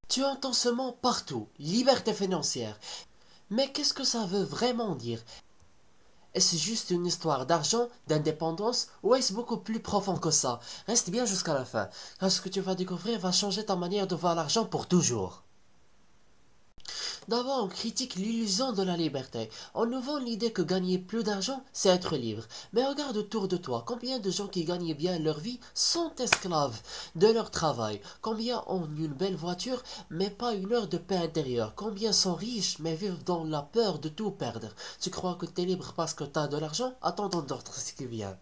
Tu entends ce mot partout, liberté financière. Mais qu'est-ce que ça veut vraiment dire? Est-ce juste une histoire d'argent, d'indépendance, ou est-ce beaucoup plus profond que ça? Reste bien jusqu'à la fin, car ce que tu vas découvrir va changer ta manière de voir l'argent pour toujours. D'abord, on critique l'illusion de la liberté. On nous vend l'idée que gagner plus d'argent, c'est être libre. Mais regarde autour de toi, combien de gens qui gagnent bien leur vie sont esclaves de leur travail? Combien ont une belle voiture, mais pas une heure de paix intérieure? Combien sont riches, mais vivent dans la peur de tout perdre? Tu crois que tu es libre parce que tu as de l'argent? Attendons d'autres ce qui vient.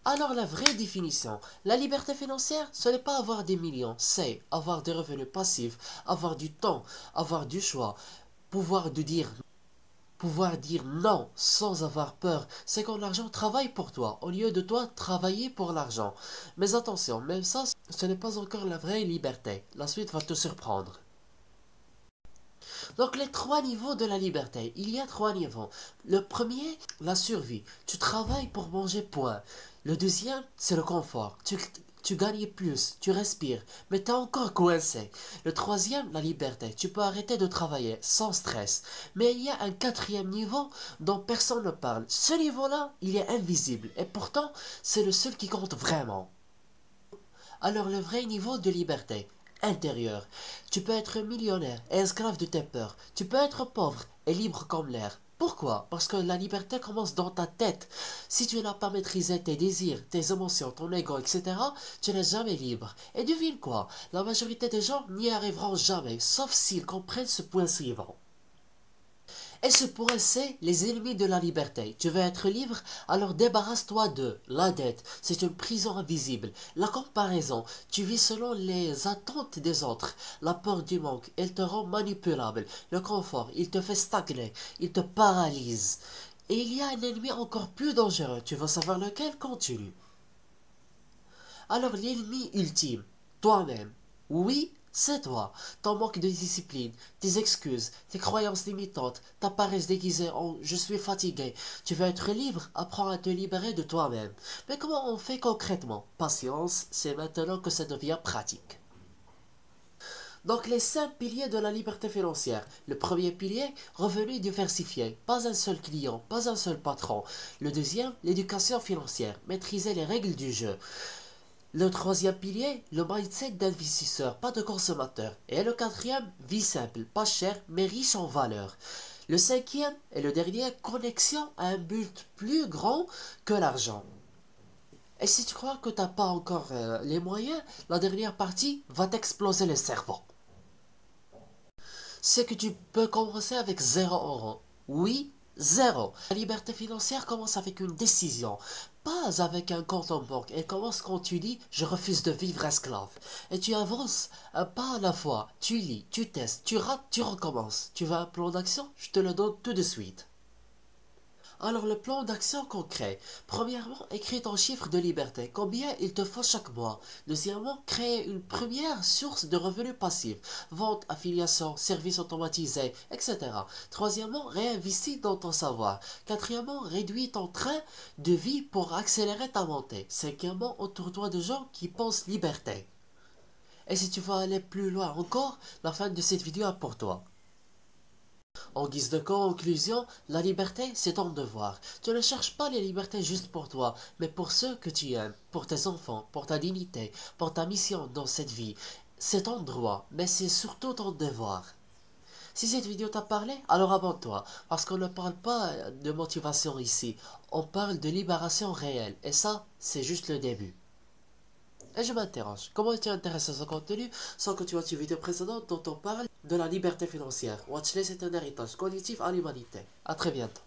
Alors la vraie définition, la liberté financière, ce n'est pas avoir des millions, c'est avoir des revenus passifs, avoir du temps, avoir du choix, pouvoir de dire pouvoir dire non sans avoir peur, c'est quand l'argent travaille pour toi, au lieu de toi travailler pour l'argent. Mais attention, même ça, ce n'est pas encore la vraie liberté. La suite va te surprendre. Donc les trois niveaux de la liberté, il y a trois niveaux. Le premier, la survie. Tu travailles pour manger, point. Le deuxième, c'est le confort. Tu gagnes plus, tu respires, mais tu es encore coincé. Le troisième, la liberté. Tu peux arrêter de travailler sans stress. Mais il y a un quatrième niveau dont personne ne parle. Ce niveau-là, il est invisible. Et pourtant, c'est le seul qui compte vraiment. Alors le vrai niveau de liberté intérieure. Tu peux être millionnaire et esclave de tes peurs. Tu peux être pauvre et libre comme l'air. Pourquoi? Parce que la liberté commence dans ta tête. Si tu n'as pas maîtrisé tes désirs, tes émotions, ton ego, etc., tu n'es jamais libre. Et devine quoi? La majorité des gens n'y arriveront jamais, sauf s'ils comprennent ce point suivant. Et ce point, c'est les ennemis de la liberté. Tu veux être libre? Alors débarrasse-toi de la dette. C'est une prison invisible. La comparaison. Tu vis selon les attentes des autres. La peur du manque. Elle te rend manipulable. Le confort. Il te fait stagner. Il te paralyse. Et il y a un ennemi encore plus dangereux. Tu veux savoir lequel? Continue. Alors l'ennemi ultime. Toi-même. Oui, c'est toi. Ton manque de discipline, tes excuses, tes croyances limitantes, ta paresse déguisée en je suis fatigué. Tu veux être libre? Apprends à te libérer de toi-même. Mais comment on fait concrètement? Patience, c'est maintenant que ça devient pratique. Donc les 5 piliers de la liberté financière. Le premier pilier, revenu diversifié. Pas un seul client, pas un seul patron. Le deuxième, l'éducation financière. Maîtriser les règles du jeu. Le troisième pilier, le mindset d'investisseur, pas de consommateur. Et le quatrième, vie simple, pas cher, mais riche en valeur. Le cinquième et le dernier, connexion à un but plus grand que l'argent. Et si tu crois que tu n'as pas encore les moyens, la dernière partie va t'exploser le cerveau. C'est que tu peux commencer avec 0 €. Oui, zéro. La liberté financière commence avec une décision, pas avec un compte en banque. Elle commence quand tu dis je refuse de vivre esclave. Et tu avances un pas à la fois. Tu lis, tu testes, tu rates, tu recommences. Tu veux un plan d'action? Je te le donne tout de suite. Alors le plan d'action concret. Premièrement, écris ton chiffre de liberté. Combien il te faut chaque mois. Deuxièmement, créer une première source de revenus passifs. Vente, affiliation, services automatisés, etc. Troisièmement, réinvestis dans ton savoir. Quatrièmement, réduis ton train de vie pour accélérer ta montée. Cinquièmement, entoure-toi de gens qui pensent liberté. Et si tu veux aller plus loin encore, la fin de cette vidéo est pour toi. En guise de conclusion, la liberté, c'est ton devoir. Tu ne cherches pas les libertés juste pour toi, mais pour ceux que tu aimes, pour tes enfants, pour ta dignité, pour ta mission dans cette vie. C'est ton droit, mais c'est surtout ton devoir. Si cette vidéo t'a parlé, alors abonne-toi, parce qu'on ne parle pas de motivation ici, on parle de libération réelle, et ça, c'est juste le début. Et je m'interroge, comment es-tu intéressé à ce contenu sans que tu aies une vidéo précédente dont on parle de la liberté financière? Watchlist est un héritage cognitif à l'humanité. A très bientôt.